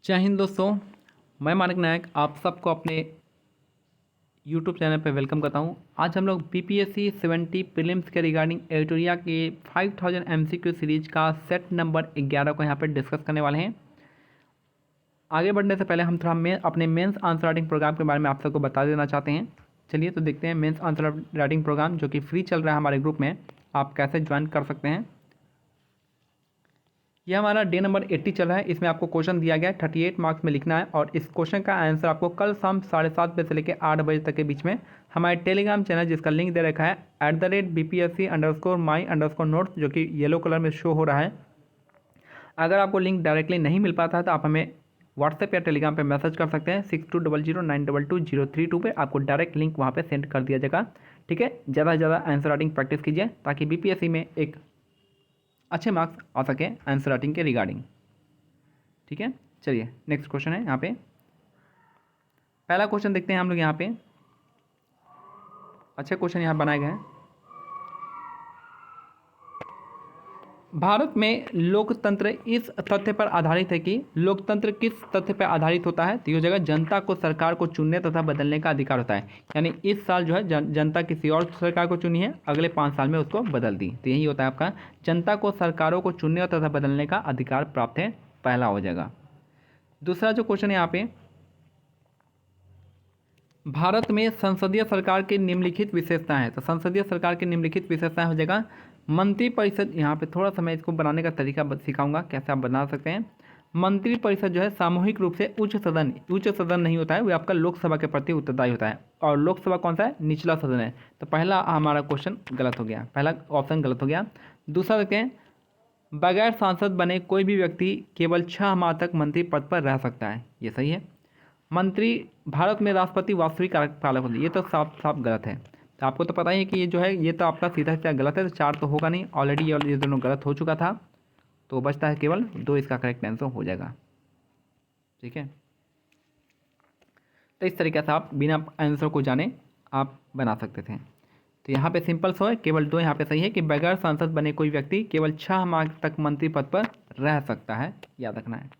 जय हिंद दोस्तों। मैं मानिक नायक आप सबको अपने यूट्यूब चैनल पर वेलकम करता हूं। आज हम लोग बीपीएससी 70 प्रीलिम्स के रिगार्डिंग एडिटोरिया के 5000 एमसीक्यू सीरीज का सेट नंबर 11 को यहां पर डिस्कस करने वाले हैं। आगे बढ़ने से पहले हम थोड़ा अपने मेंस आंसर राइटिंग प्रोग्राम के बारे में आप सबको बता देना चाहते हैं। चलिए तो देखते हैं मेंस आंसर राइटिंग प्रोग्राम जो कि फ्री चल रहा है हमारे ग्रुप में, आप कैसे ज्वाइन कर सकते हैं। यह हमारा डे नंबर 80 चल रहा है। इसमें आपको क्वेश्चन दिया गया है 38 मार्क्स में लिखना है और इस क्वेश्चन का आंसर आपको कल शाम 7:30 बजे से लेकर 8 बजे तक के बीच में हमारे टेलीग्राम चैनल जिसका लिंक दे रखा है @BPSC_my_notes जो कि येलो कलर में शो हो रहा है। अगर आपको लिंक डायरेक्टली नहीं मिल पाता है तो आप हमें व्हाट्सएप या टेलीग्राम पे मैसेज कर सकते हैं 6200922032 पे। आपको डायरेक्ट लिंक वहाँ पे सेंड कर दिया जाएगा। ठीक है, ज़्यादा से ज़्यादा आंसर राइटिंग प्रैक्टिस कीजिए ताकि बीपीएससी में एक अच्छे मार्क्स आ सके आंसर राइटिंग के रिगार्डिंग। ठीक है, चलिए नेक्स्ट क्वेश्चन है। यहाँ पे पहला क्वेश्चन देखते हैं हम लोग। यहाँ पे अच्छे क्वेश्चन यहाँ बनाए गए हैं। भारत में लोकतंत्र इस तथ्य पर आधारित है कि लोकतंत्र किस तथ्य पर आधारित होता है। तो ये हो जाएगा जनता को सरकार को चुनने तथा बदलने का अधिकार होता है। यानी इस साल जो है जनता किसी और सरकार को चुनी है, अगले 5 साल में उसको बदल दी। तो यही होता है आपका जनता को सरकारों को चुनने तथा बदलने का अधिकार प्राप्त है, पहला हो जाएगा। दूसरा जो क्वेश्चन है यहाँ पे, भारत में संसदीय सरकार की निम्नलिखित विशेषताएं हैं। तो संसदीय सरकार की निम्नलिखित विशेषताएं हो जाएगा मंत्रिपरिषद। यहाँ पे थोड़ा सा मैं इसको बनाने का तरीका सिखाऊंगा कैसे आप बना सकते हैं। मंत्रिपरिषद जो है सामूहिक रूप से उच्च सदन नहीं होता है, वो आपका लोकसभा के प्रति उत्तरदायी होता है। और लोकसभा कौन सा है? निचला सदन है। तो पहला हमारा क्वेश्चन गलत हो गया, पहला ऑप्शन गलत हो गया। दूसरा देखते हैं, बगैर सांसद बने कोई भी व्यक्ति केवल 6 माह तक मंत्री पद पर रह सकता है। ये सही है। मंत्री भारत में राष्ट्रपति वास्तविक कार्यपालक होते हैं, ये तो साफ साफ गलत है। तो आपको तो पता ही है कि ये जो है ये तो आपका सीधा सीधा गलत है। तो 4 तो होगा नहीं, ऑलरेडी ये दोनों गलत हो चुका था। तो बचता है केवल 2, इसका करेक्ट आंसर हो जाएगा। ठीक है, तो इस तरीके से आप बिना आंसर को जाने आप बना सकते थे। तो यहाँ पे सिंपल सो है, केवल 2 यहाँ पे सही है कि बगैर सांसद बने कोई व्यक्ति केवल 6 माह तक मंत्री पद पर रह सकता है, याद रखना है।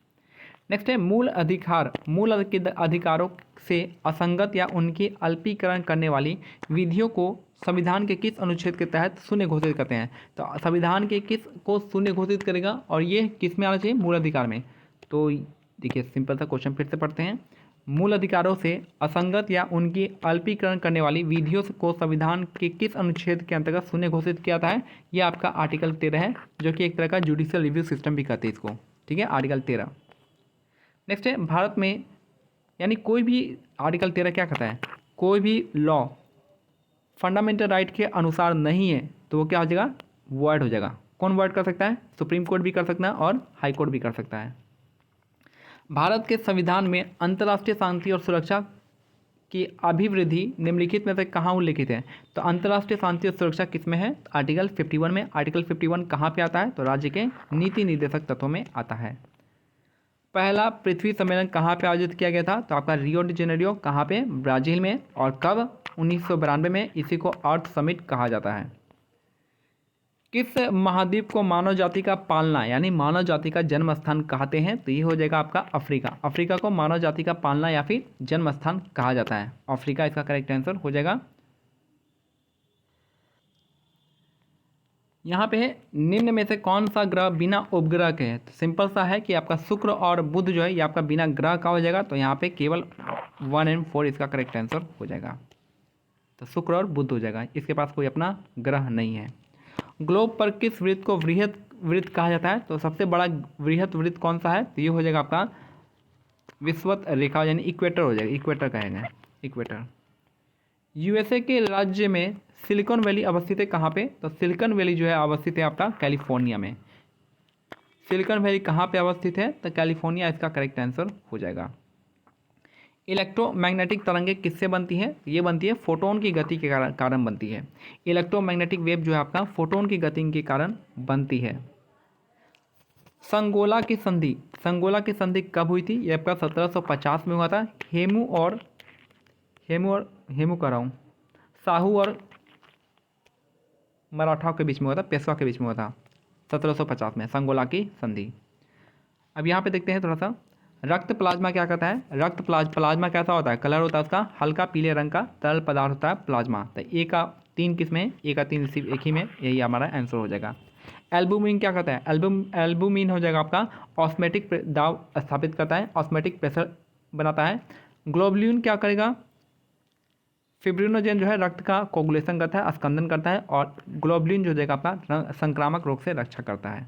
नेक्स्ट है मूल अधिकारों से असंगत या उनकी अल्पीकरण करने वाली विधियों को संविधान के किस अनुच्छेद के तहत शून्य घोषित करते हैं। तो संविधान के किस को शून्य घोषित करेगा और ये किस में आना चाहिए? मूल अधिकार में। तो देखिए सिंपल सा क्वेश्चन फिर से पढ़ते हैं। मूल अधिकारों से असंगत या उनकी अल्पीकरण करने वाली विधियों को संविधान के किस अनुच्छेद के अंतर्गत शून्य घोषित किया जाता है? ये आपका आर्टिकल 13 है, जो कि एक तरह का जुडिशियल रिव्यू सिस्टम भी कहते हैं इसको। ठीक है, आर्टिकल 13। नेक्स्ट है भारत में, यानी कोई भी आर्टिकल 13 क्या कहता है? कोई भी लॉ फंडामेंटल राइट के अनुसार नहीं है तो वो क्या हो जाएगा? वॉइड हो जाएगा। कौन वॉइड कर सकता है? सुप्रीम कोर्ट भी कर सकता है और हाई कोर्ट भी कर सकता है। भारत के संविधान में अंतर्राष्ट्रीय शांति और सुरक्षा की अभिवृद्धि निम्नलिखित में से कहाँ उल्लिखित है? तो अंतर्राष्ट्रीय शांति और सुरक्षा किस में है? आर्टिकल 51 में। आर्टिकल 51 कहाँ पे आता है? तो राज्य के नीति निर्देशक तत्वों में आता है। पहला पृथ्वी सम्मेलन कहाँ पे आयोजित किया गया था? तो आपका रियो डी जेनेरियो, कहाँ पे? ब्राज़ील में। और कब? 1992 में। इसी को अर्थ समिट कहा जाता है। किस महाद्वीप को मानव जाति का पालना यानी मानव जाति का जन्म स्थान कहते हैं? तो ये हो जाएगा आपका अफ्रीका। अफ्रीका को मानव जाति का पालना या फिर जन्म स्थान कहा जाता है। अफ्रीका इसका करेक्ट आंसर हो जाएगा। यहाँ पे है निम्न में से कौन सा ग्रह बिना उपग्रह के है? तो सिंपल सा है कि आपका शुक्र और बुध जो है ये आपका बिना ग्रह का हो जाएगा। तो यहाँ पे केवल 1 और 4 इसका करेक्ट आंसर हो जाएगा। तो शुक्र और बुध हो जाएगा, इसके पास कोई अपना ग्रह नहीं है। ग्लोब पर किस वृत्त को वृहत वृत्त कहा जाता है? तो सबसे बड़ा वृहत वृत्त कौन सा है? तो ये हो जाएगा आपका विषुवत रेखा यानी इक्वेटर हो जाएगा। इक्वेटर कहेंगे, इक्वेटर। यूएसए के राज्य में सिलिकॉन वैली अवस्थित है, कहाँ पे? तो सिलिकॉन वैली जो है अवस्थित है आपका कैलिफोर्निया में। सिलिकॉन वैली कहाँ पे अवस्थित है? तो कैलिफोर्निया इसका करेक्ट आंसर हो जाएगा। इलेक्ट्रोमैग्नेटिक तरंगें किससे बनती है? ये बनती है फोटोन की गति के कारण बनती है। इलेक्ट्रोमैग्नेटिक वेव जो है आपका फोटोन की गति के कारण बनती है। संगोला की संधि कब हुई थी? ये आपका 1750 में हुआ था। हेमू कह रहा हूँ, साहू और मराठाओं के बीच में हुआ था, पेशवा के बीच में हुआ था 1750 में संगोला की संधि। अब यहाँ पे देखते हैं थोड़ा सा, रक्त प्लाज्मा क्या करता है? रक्त प्लाज्मा कैसा होता है? कलर होता है उसका हल्का पीले रंग का तरल पदार्थ होता है प्लाज्मा। तो ए का 3 किस में? ए का 3 सिर्फ एक ही में, यही हमारा आंसर हो जाएगा। एल्बुमिन क्या करता है? एल्बुमिन हो जाएगा आपका ऑस्मेटिक दाब स्थापित करता है, ऑस्मेटिक प्रेशर बनाता है। ग्लोबुलिन क्या करेगा? फिब्रिनोजेन जो है रक्त का कोगुलेशन करता है, स्कंदन करता है, और ग्लोबुलिन जो हो जाएगा आपका संक्रामक रोग से रक्षा करता है।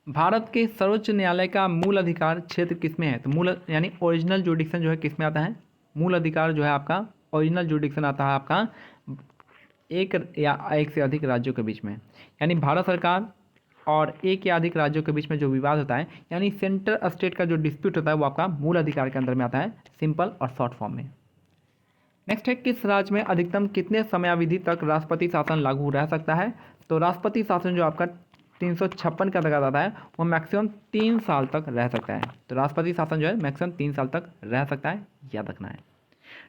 भारत के सर्वोच्च न्यायालय का मूल अधिकार क्षेत्र किसमें है? तो मूल यानी ओरिजिनल जुडिक्शन जो है किसमें आता है? मूल अधिकार जो है आपका ओरिजिनल जुडिक्शन आता है आपका एक या एक से अधिक राज्यों के बीच में, यानी भारत सरकार और एक या अधिक राज्यों के बीच में जो विवाद होता है, यानी सेंटर स्टेट का जो डिस्प्यूट होता है वो आपका मूल अधिकार के अंदर में आता है, सिंपल और शॉर्ट फॉर्म में। नेक्स्ट है, किस राज्य में अधिकतम कितने समयावधि तक राष्ट्रपति शासन लागू रह सकता है? तो राष्ट्रपति शासन जो आपका 356 के अंतर्गत आता है वो मैक्सिमम 3 साल तक रह सकता है। तो राष्ट्रपति शासन जो है मैक्सिमम 3 साल तक रह सकता है, याद रखना है।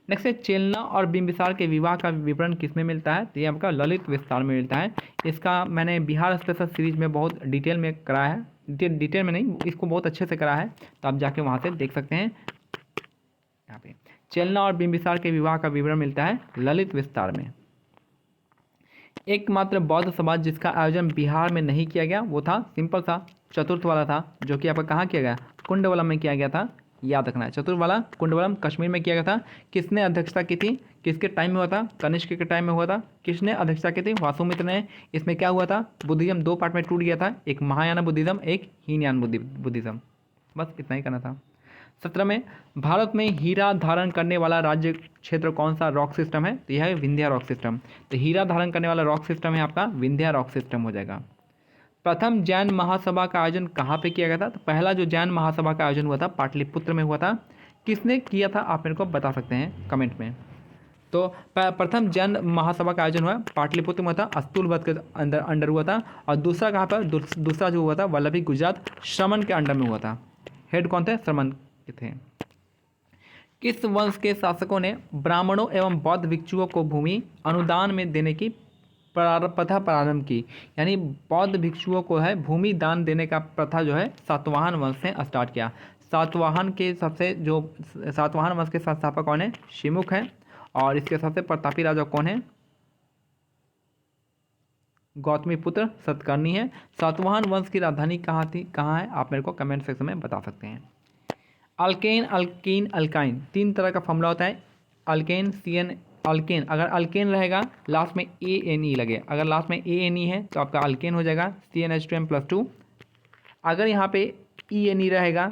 नेक्स्ट है, चेलना और बिंबिसार के विवाह का विवरण किसमें मिलता है? तो ये आपका ललित विस्तार में मिलता है। इसका मैंने बिहार स्पेशल सीरीज में बहुत डिटेल में कराया है, डिटेल में नहीं, इसको बहुत अच्छे से कराया है, तो आप जाके वहाँ से देख सकते हैं। यहाँ पे चेलना और बिंबिसार के विवाह का विवरण मिलता है ललित विस्तार में। एकमात्र बौद्ध समाज जिसका आयोजन बिहार में नहीं किया गया वो था सिंपल सा चतुर्थ वाला था, जो कि आपका कहाँ किया गया? कुंडवलम में किया गया था, याद रखना है। चतुर्थ वाला कुंडवलम कश्मीर में किया गया था। किसने अध्यक्षता की थी? किसके टाइम में हुआ था? कनिष्क के टाइम में हुआ था। किसने अध्यक्षता की थी? वासुमित्र ने। इसमें क्या हुआ था? बुद्धिज्म 2 पार्ट में टूट गया था, एक महायान बुद्धिज्म, एक हीनयान बुद्धिज्म। बस इतना ही करना था। 17 में, भारत में हीरा धारण करने वाला राज्य क्षेत्र कौन सा रॉक सिस्टम है? तो यह है विंध्या रॉक सिस्टम। तो हीरा धारण करने वाला रॉक सिस्टम है आपका विंध्या रॉक सिस्टम हो जाएगा। प्रथम जैन महासभा का आयोजन कहाँ पे किया गया था? तो पहला जो जैन महासभा का आयोजन हुआ था पाटलिपुत्र में हुआ था। किसने किया था आप मेरे को बता सकते हैं कमेंट में। तो प्रथम जैन महासभा का आयोजन हुआ पाटलिपुत्र में हुआ था, अस्तुलवध के अंडर हुआ था। और दूसरा कहाँ पर? दूसरा जो हुआ था वल्लभी गुजरात श्रमण के अंडर में हुआ था। हेड कौन थे? श्रमण थे। किस वंश के शासकों ने ब्राह्मणों एवं बौद्ध भिक्षुओं को भूमि अनुदान में देने की प्रथा प्रारंभ की? यानी बौद्ध भिक्षुओं को है भूमि दान देने का प्रथा जो है सातवाहन वंश ने स्टार्ट किया। सातवाहन वंश के संस्थापक कौन है? शिमुख है। और इसके सबसे प्रतापी राजा कौन है? गौतमी पुत्र सतकर्णी है। सातवाहन वंश की राजधानी कहाँ थी, कहाँ है? आप मेरे को कमेंट सेक्शन में बता सकते हैं। अल्केन, अल्कीन, अल्काइन 3 तरह का फॉर्मूला होता है। अल्केन, CN, अल्केन, अगर अल्केन रहेगा लास्ट में ANE लगे, अगर लास्ट में ANE है तो आपका अल्केन हो जाएगा CnH2n+2। अगर यहाँ पे ENE रहेगा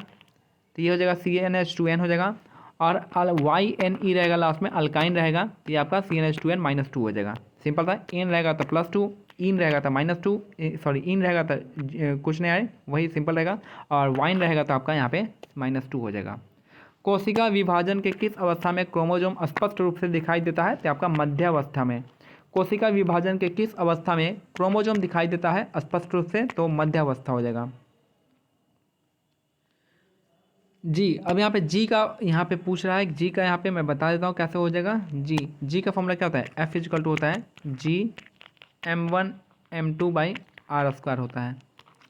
तो ये हो जाएगा CnH2n हो जाएगा। और YNE रहेगा लास्ट में, अल्काइन रहेगा, तो ये आपका CnH2n-2 हो जाएगा। सिंपल था। एन रहेगा तो +2, इन रहेगा तो -2, सॉरी इन रहेगा तो कुछ नहीं आए, वही सिंपल रहेगा। और वाइन रहेगा तो आपका यहाँ पे -2 हो जाएगा। कोशिका विभाजन के किस अवस्था में क्रोमोसोम स्पष्ट रूप से दिखाई देता है? तो आपका मध्यावस्था में। कोशिका विभाजन के किस अवस्था में क्रोमोसोम दिखाई देता है स्पष्ट रूप से? तो मध्यावस्था हो जाएगा। जी, अब यहाँ पे जी का यहाँ पे पूछ रहा है, जी का यहाँ पे मैं बता देता हूँ कैसे हो जाएगा। जी का फॉर्मूला क्या होता है? F = होता है G m1 m2/r² होता है,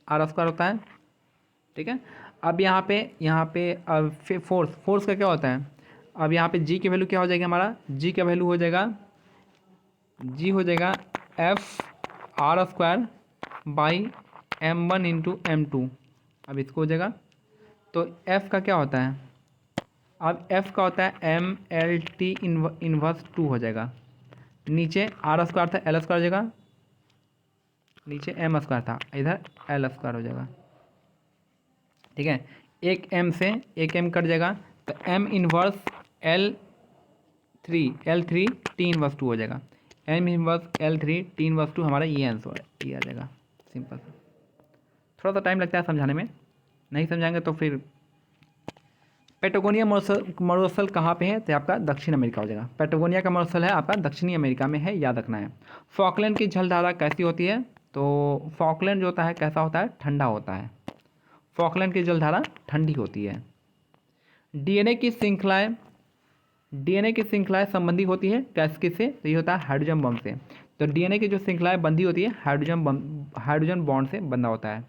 r² होता है, ठीक है। अब यहाँ पे अब फोर्स का क्या होता है? अब यहाँ पे जी की वैल्यू क्या हो जाएगी हमारा? जी का वैल्यू हो जाएगा, जी हो जाएगा F(r²/m1 × m2)। अब इसको हो जाएगा तो F का क्या होता है? अब F का होता है mLT इनवर्स 2 हो जाएगा। नीचे r² था, L² हो जाएगा, नीचे m² था, इधर L² हो जाएगा, ठीक है। एक m से एक m कट जाएगा तो m inverse L3 T inverse 2 हो जाएगा। m inverse L3 T inverse 2 हमारा ये आंसर ये आ जाएगा। सिंपल। थोड़ा सा टाइम लगता है समझाने में, नहीं समझाएंगे तो फिर। पेटागोनिया मरुस्थल कहाँ पे है? तो आपका दक्षिण अमेरिका हो जाएगा। पेटागोनिया का मरुस्थल है आपका दक्षिणी अमेरिका में है, याद रखना है। फॉकलैंड की जलधारा कैसी होती है? तो फॉकलैंड जो होता है कैसा होता है? ठंडा होता है। फॉकलैंड की जलधारा ठंडी होती है। डीएनए की श्रृंखलाएं संबंधी होती है किससे? तो ये होता है हाइड्रोजन बॉन्ड से। तो डीएनए की जो श्रृंखलाएं बंधी होती है हाइड्रोजन बॉन्ड से बंधा होता है।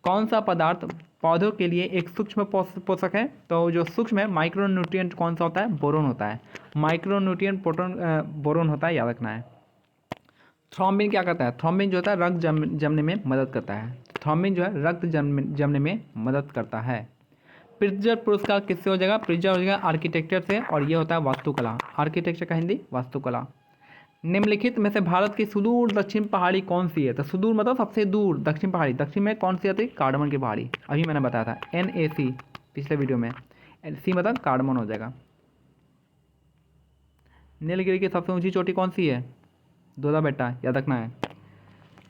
कौन सा पदार्थ पौधों के लिए एक सूक्ष्म पोषक है? तो जो सूक्ष्म है माइक्रोन्यूट्रिएंट कौन सा होता है? बोरोन होता है। माइक्रोन्यूट्रिएंट बोरोन होता है, याद रखना है। थ्रोम्बिन क्या करता है? थ्रोम्बिन जो होता है रक्त जमने में मदद करता है। थ्रोम्बिन जो है रक्त जमने में मदद करता है। प्रिट्जर पुरस्कार किससे हो जाएगा? प्रिट्जर हो जाएगा आर्किटेक्चर से, और ये होता है वास्तुकला। आर्किटेक्चर का हिंदी वास्तुकला। निम्नलिखित में से भारत की सुदूर दक्षिण पहाड़ी कौन सी है? तो सुदूर मतलब सबसे दूर दक्षिण पहाड़ी। दक्षिण में कौन सी आती है? कार्डमन की पहाड़ी। अभी मैंने बताया था NAC पिछले वीडियो में। सी मतलब कार्डमन हो जाएगा। नीलगिरी की सबसे ऊंची चोटी कौन सी है? दोदा बेटा, याद रखना है।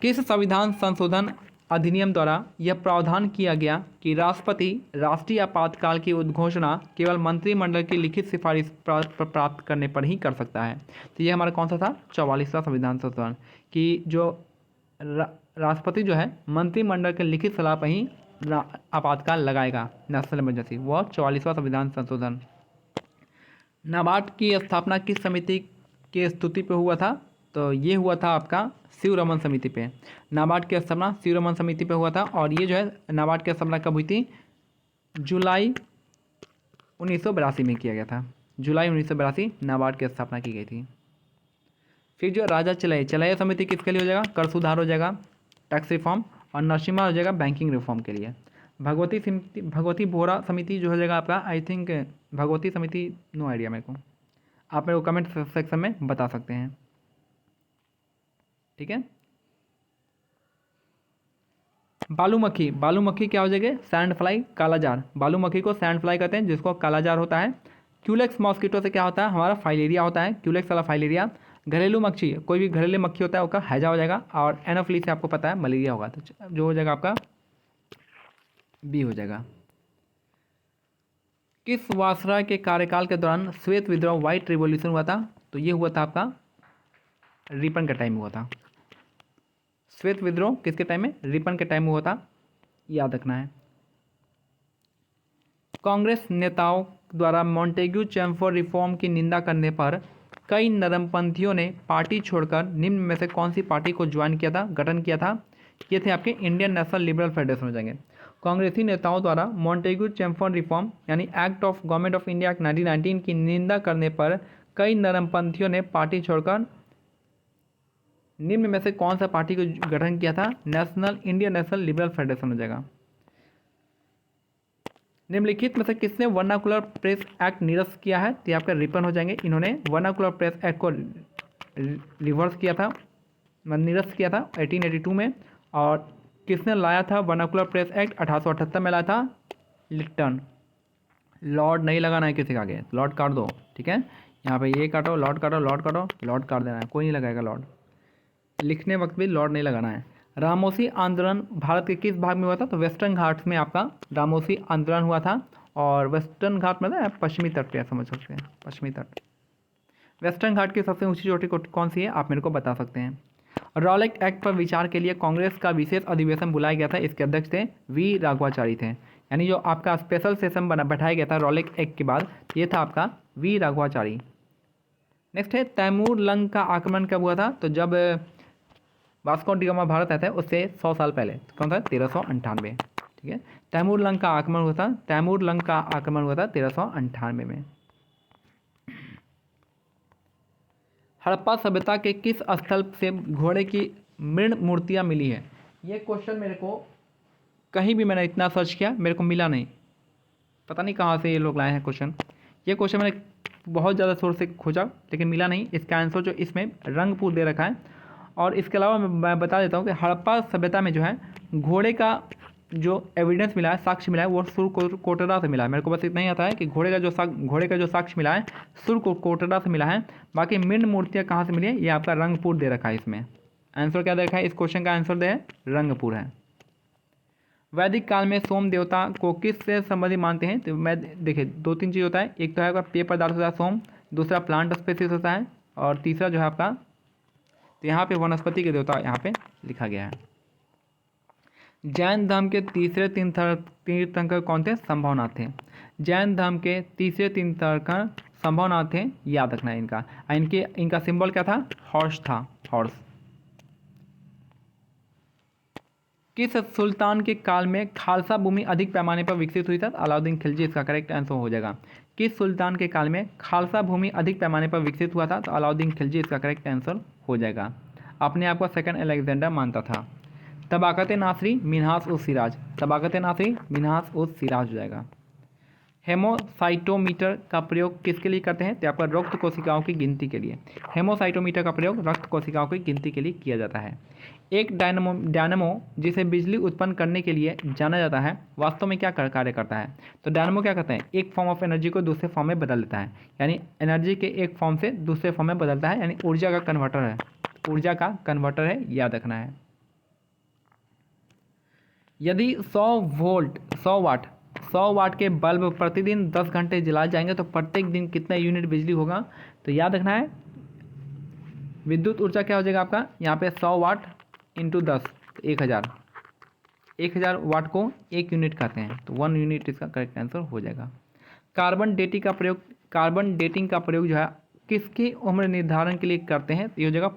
किस संविधान संशोधन अधिनियम द्वारा यह प्रावधान किया गया कि राष्ट्रपति राष्ट्रीय आपातकाल की उद्घोषणा केवल मंत्रिमंडल की लिखित सिफारिश प्राप्त करने पर ही कर सकता है? तो ये हमारा कौन सा था? 44वां संविधान संशोधन, कि जो राष्ट्रपति जो है मंत्रिमंडल के लिखित सलाह पर ही आपातकाल लगाएगा, नेशनल इमरजेंसी। वो 44वां संविधान संशोधन। नाबार्ड की स्थापना किस समिति के स्तुति पे हुआ था? तो ये हुआ था आपका शिवरमन समिति पे। नाबार्ड की स्थापना शिवरमन समिति पे हुआ था। और ये जो है नाबार्ड की स्थापना कब हुई थी? जुलाई 1982 में किया गया था। जुलाई 1982 नाबार्ड की स्थापना की गई थी। फिर जो राजा चलाइए समिति किसके लिए हो जाएगा? कर सुधार हो जाएगा, टैक्स रिफॉर्म। और नरसिम्हा हो जाएगा बैंकिंग रिफॉर्म के लिए। भगवती बोहरा समिति जो हो जाएगा आपका, आई थिंक भगवती समिति, नो आइडिया मेरे को। आप मेरे को कमेंट सेक्शन में बता सकते हैं, ठीक है। बालूमक्खी क्या हो जाएगी? सैंड फ्लाई, कालाजार। बालूमक्खी को सैंड फ्लाई कहते हैं, जिसको कालाजार होता है। क्यूलेक्स मॉस्किटो से क्या होता है? हमारा फाइलेरिया होता है, क्यूलेक्स वाला फाइलेरिया। घरेलू मक्खी, कोई भी घरेलू मक्खी होता है उसका हैजा हो जाएगा। और एनोफिलीस से आपको पता है मलेरिया होगा, तो जो हो जाएगा आपका बी हो जाएगा। किस वायसराय के कार्यकाल के दौरान श्वेत विद्रोह, व्हाइट रिवॉल्यूशन हुआ था? तो ये हुआ था आपका रिपन का टाइम हुआ था। श्वेत विद्रोह किसके टाइम में? रिपन के टाइम हुआ था, याद रखना है। कांग्रेस नेताओं द्वारा मॉन्टेग्यू चैम्फोर रिफॉर्म की निंदा करने पर कई नरमपंथियों ने पार्टी छोड़कर निम्न में से कौन सी पार्टी को ज्वाइन किया था, गठन किया था? ये थे आपके इंडियन नेशनल लिबरल फेडरेशन हो जाएंगे। कांग्रेसी नेताओं द्वारा मॉन्टेग्यू चैम्फोर रिफॉर्म यानी act of government of India 1919 की निंदा करने पर कई नरमपंथियों ने पार्टी छोड़कर निम्न में से कौन सा पार्टी को गठन किया था? इंडियन नेशनल लिबरल फेडरेशन हो जाएगा। निम्नलिखित में से किसने वर्नाकुलर प्रेस एक्ट निरस्त किया है? तो आपका रिपन हो जाएंगे। इन्होंने वर्नाकुलर प्रेस एक्ट को रिवर्स किया था, निरस्त किया था 1882 में। और किसने लाया था वर्नाकुलर प्रेस एक्ट? 1878 में लाया था लिट्टन। लॉर्ड नहीं लगाना है किसी का आगे, लॉर्ड काट दो, ठीक है। यहाँ पे ये काटो, लॉर्ड काटो, लॉर्ड काटो, लॉर्ड काट देना है, कोई नहीं लगाएगा लॉर्ड। लिखने वक्त भी लॉर्ड नहीं लगाना है। रामोसी आंदोलन भारत के किस भाग में हुआ था? तो वेस्टर्न घाट्स में आपका रामोसी आंदोलन हुआ था। और वेस्टर्न घाट मतलब पश्चिमी तट पे समझ सकते हैं, पश्चिमी तट। वेस्टर्न घाट की सबसे ऊंची चोटी कौन सी है? आप मेरे को बता सकते हैं। रॉलेट एक्ट पर विचार के लिए कांग्रेस का विशेष अधिवेशन बुलाया गया था। इसके अध्यक्ष थे वी राघवाचारी थे। यानी जो आपका स्पेशल सेशन बैठाया गया था रॉलेट एक्ट के बाद, ये था आपका वी राघवाचारी। नेक्स्ट है तैमूर लंग का आक्रमण कब हुआ था? तो जब वास्को डी गामा भारत आया था उससे 100 साल पहले। कौन था? 1398, ठीक है। तैमूर लंग का आक्रमण हुआ था, तैमूर लंग का आक्रमण हुआ था 1398 में। हड़प्पा सभ्यता के किस स्थल से घोड़े की मृण मूर्तियाँ मिली है? ये क्वेश्चन मेरे को कहीं भी मैंने इतना सर्च किया मेरे को मिला नहीं, पता नहीं कहाँ से ये लोग लाए हैं क्वेश्चन। ये क्वेश्चन मैंने बहुत ज़्यादा सोर्स से खोजा लेकिन मिला नहीं। इसका आंसर जो इसमें रंगपुर दे रखा है। और इसके अलावा मैं बता देता हूँ कि हड़प्पा सभ्यता में जो है घोड़े का जो एविडेंस मिला है, साक्ष्य मिला है, वो सुरकोटरा से मिला है। मेरे को बस इतना ही आता है कि घोड़े का जो साक्ष्य मिला है सुरकोटरा से मिला है। बाकी मृण मूर्तियाँ कहाँ से मिली है, ये आपका रंगपुर दे रखा है। इसमें आंसर क्या दे रखा है? इस क्वेश्चन का आंसर दे रंगपुर है। वैदिक काल में सोम देवता को किस से संबंधित मानते हैं? तो मैं देखिए 2-3 चीज़ होता है। एक तो है आपका पेय पदार्थ होता है सोम, दूसरा प्लांट स्पेसीज होता है, और तीसरा जो है आपका, तो यहाँ पे वनस्पति के देवता यहाँ पे लिखा गया है। जैन धर्म के तीसरे तीर्थंकर कौन थे? संभवनाथ थे। जैन धर्म के तीसरे तीर्थंकर संभवनाथ थे, याद रखना है इनका। इनका सिंबल क्या था? हॉर्स था, हॉर्स। किस सुल्तान के काल में खालसा भूमि अधिक पैमाने पर विकसित हुई था? अलाउद्दीन खिलजी इसका करेक्ट आंसर हो जाएगा। किस सुल्तान के काल में खालसा भूमि अधिक पैमाने पर विकसित हुआ था? तो अलाउद्दीन खिलजी इसका करेक्ट आंसर हो जाएगा। अपने आप को सेकंड अलेक्जेंडर मानता था। तबाकत नासरी मिन्हास उस सिराज, तबाकत नासरी मिन्हास उस सिराज हो जाएगा। हेमोसाइटोमीटर का प्रयोग किसके लिए करते हैं? तो आपका रक्त कोशिकाओं की गिनती के लिए। हेमोसाइटोमीटर का प्रयोग रक्त कोशिकाओं की गिनती के लिए किया जाता है। एक डायनमो जिसे बिजली उत्पन्न करने के लिए जाना जाता है वास्तव में क्या कार्य करता है? तो डायनमो क्या करते हैं? एक फॉर्म ऑफ एनर्जी को दूसरे फॉर्म में बदल देता है, यानी एनर्जी के एक फॉर्म से दूसरे फॉर्म में बदलता है, यानी ऊर्जा का कन्वर्टर है, ऊर्जा का कन्वर्टर है, याद रखना है। यदि 100 वाट के बल्ब प्रतिदिन 10 घंटे जलाए जाएंगे तो प्रत्येक दिन कितना यूनिट बिजली होगा? तो याद रखना है विद्युत ऊर्जा क्या हो जाएगा आपका यहाँ पे 100 वाट इंटू 10 1000 वाट को 1 यूनिट कहते हैं, तो 1 यूनिट इसका करेक्ट आंसर हो जाएगा। कार्बन डेटिंग का प्रयोग जो है किसकी उम्र निर्धारण के लिए करते हैं? ये हो जाएगा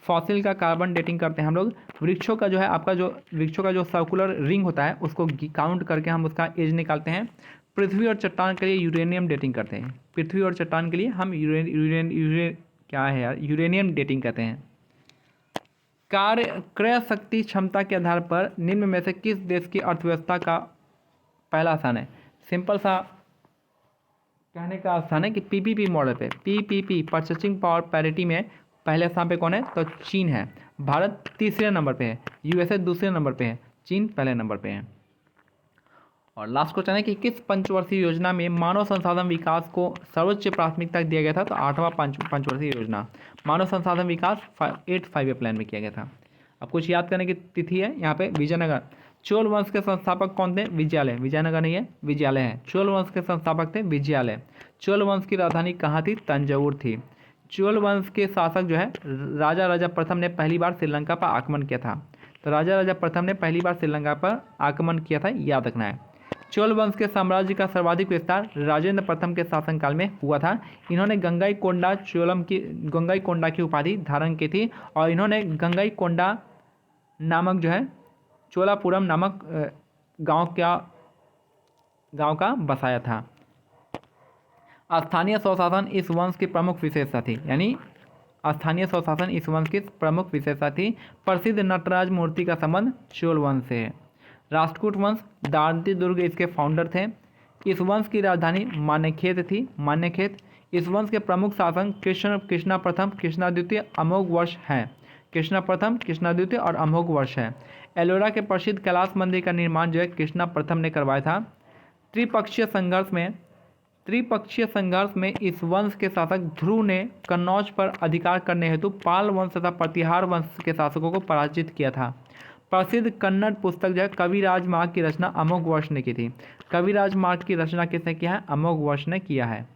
फॉसिल का कार्बन डेटिंग करते हैं हम लोग। वृक्षों का जो है आपका जो वृक्षों का जो सर्कुलर रिंग होता है उसको काउंट करके हम उसका एज निकालते हैं। पृथ्वी और चट्टान के लिए यूरेनियम डेटिंग करते हैं। पृथ्वी और चट्टान के लिए हम यूरेनियम डेटिंग कहते हैं। क्रय शक्ति क्षमता के आधार पर निम्न में से किस देश की अर्थव्यवस्था का पहला स्थान है? सिंपल सा कहने का स्थान है कि पीपीपी मॉडल पे, पीपीपी परचेसिंग पावर पैरिटी में पहले स्थान पे कौन है? तो चीन है। भारत तीसरे नंबर पे है, यूएसए दूसरे नंबर पे है, चीन पहले नंबर पे है। और लास्ट क्वेश्चन है कि किस पंचवर्षीय योजना में मानव संसाधन विकास को सर्वोच्च प्राथमिकता दिया गया था? तो 8वां पंचवर्षीय योजना मानव संसाधन विकास 8 5 प्लान में किया गया था। अब कुछ याद करने की तिथि है यहाँ पे। विजयनगर, चोल वंश के संस्थापक कौन थे? विजयालय, विजयनगर नहीं है, विजयालय है। चोल वंश के संस्थापक थे विजयालय। चोल वंश की राजधानी कहाँ थी? तंजौर थी। चोल वंश के शासक जो है राजा प्रथम ने पहली बार श्रीलंका पर आक्रमण किया था। तो राजा प्रथम ने पहली बार श्रीलंका पर आक्रमण किया था, याद रखना है। चोल वंश के साम्राज्य का सर्वाधिक विस्तार राजेंद्र प्रथम के शासनकाल में हुआ था। इन्होंने गंगाईकोंडा की उपाधि धारण की थी और इन्होंने गंगाईकोंडा नामक जो है चोलापुरम नामक गांव का बसाया था। स्थानीय स्वशासन इस वंश की प्रमुख विशेषता थी, यानी स्थानीय स्वशासन इस वंश की प्रमुख विशेषता थी। प्रसिद्ध नटराज मूर्ति का संबंध चोल वंश से है। राष्ट्रकूट वंश दांती दुर्ग इसके फाउंडर थे। इस वंश की राजधानी मान्यखेत थी, मान्यखेत। इस वंश के प्रमुख शासक कृष्णा प्रथम, कृष्णाद्वितीय, अमोघ वर्ष हैं। कृष्णा प्रथम, कृष्णाद्वितीय और अमोघ वर्ष है। एलोरा के प्रसिद्ध कैलाश मंदिर का निर्माण जो है कृष्णा प्रथम ने करवाया था। त्रिपक्षीय संघर्ष में इस वंश के शासक ध्रुव ने कन्नौज पर अधिकार करने हेतु पाल वंश तथा प्रतिहार वंश के शासकों को पराजित किया था। प्रसिद्ध कन्नड़ पुस्तक जो है कविराज मार्ग की रचना अमोघ वर्ष ने की थी। कविराज मार्ग की रचना किसने किया है? अमोघ वर्ष ने किया है।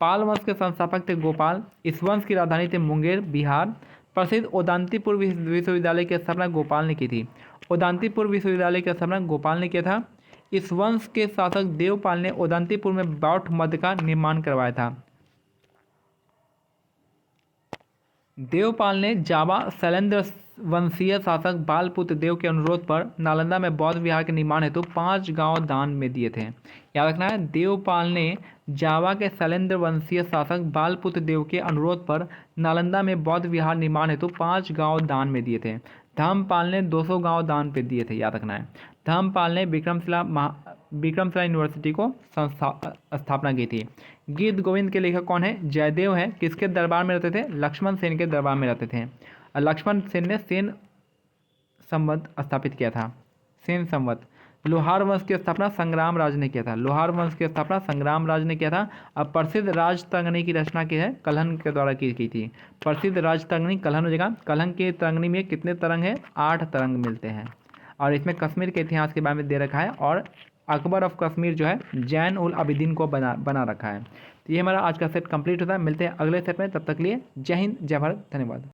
पाल वंश के संस्थापक थे गोपाल। इस वंश की राजधानी थी मुंगेर, बिहार। प्रसिद्ध उदंतीपुर विश्वविद्यालय की स्थापना गोपाल ने की थी। उदंतीपुर विश्वविद्यालय की स्थापना गोपाल ने किया था। इस वंश के शासक देवपाल ने उदंतीपुर में बौद्ध मठ का निर्माण करवाया था। देवपाल ने जावा शैलेंद्र वंशीय शासक बालपुत्र देव के अनुरोध पर नालंदा में बौद्ध विहार के निर्माण हेतु 5 गांव दान में दिए थे। याद रखना है, देवपाल ने जावा के शैलेंद्र वंशीय शासक बालपुत्र देव के अनुरोध पर नालंदा में बौद्ध विहार निर्माण हेतु 5 गांव दान में दिए थे। धर्मपाल ने 200 गांव दान पे दिए थे, याद रखना है। धर्मपाल ने विक्रमशिला यूनिवर्सिटी को स्थापना की थी। गीत गोविंद के लेखक कौन है? जयदेव है। किसके दरबार में रहते थे? लक्ष्मण सेन के दरबार में रहते थे। लक्ष्मण सेन ने सेन संवत स्थापित किया था, सेन संवत। लोहार वंश की स्थापना संग्राम राज ने किया था। लोहार वंश की स्थापना संग्राम राज ने किया था। अब प्रसिद्ध राजतरंगिणी की रचना की है कलहन के द्वारा की थी। प्रसिद्ध राजतरंगिणी कलहन हो जाएगा। कलहन की तरंगिणी में कितने तरंग हैं? 8 तरंग मिलते हैं और इसमें कश्मीर के इतिहास के बारे में दे रखा है और अकबर ऑफ कश्मीर जो है जैन उल अबिदीन को बना रखा है। तो ये हमारा आज का सेट कंप्लीट होता है। मिलते हैं अगले सेट में, तब तक लिए जय हिंद, जय भारत, धन्यवाद।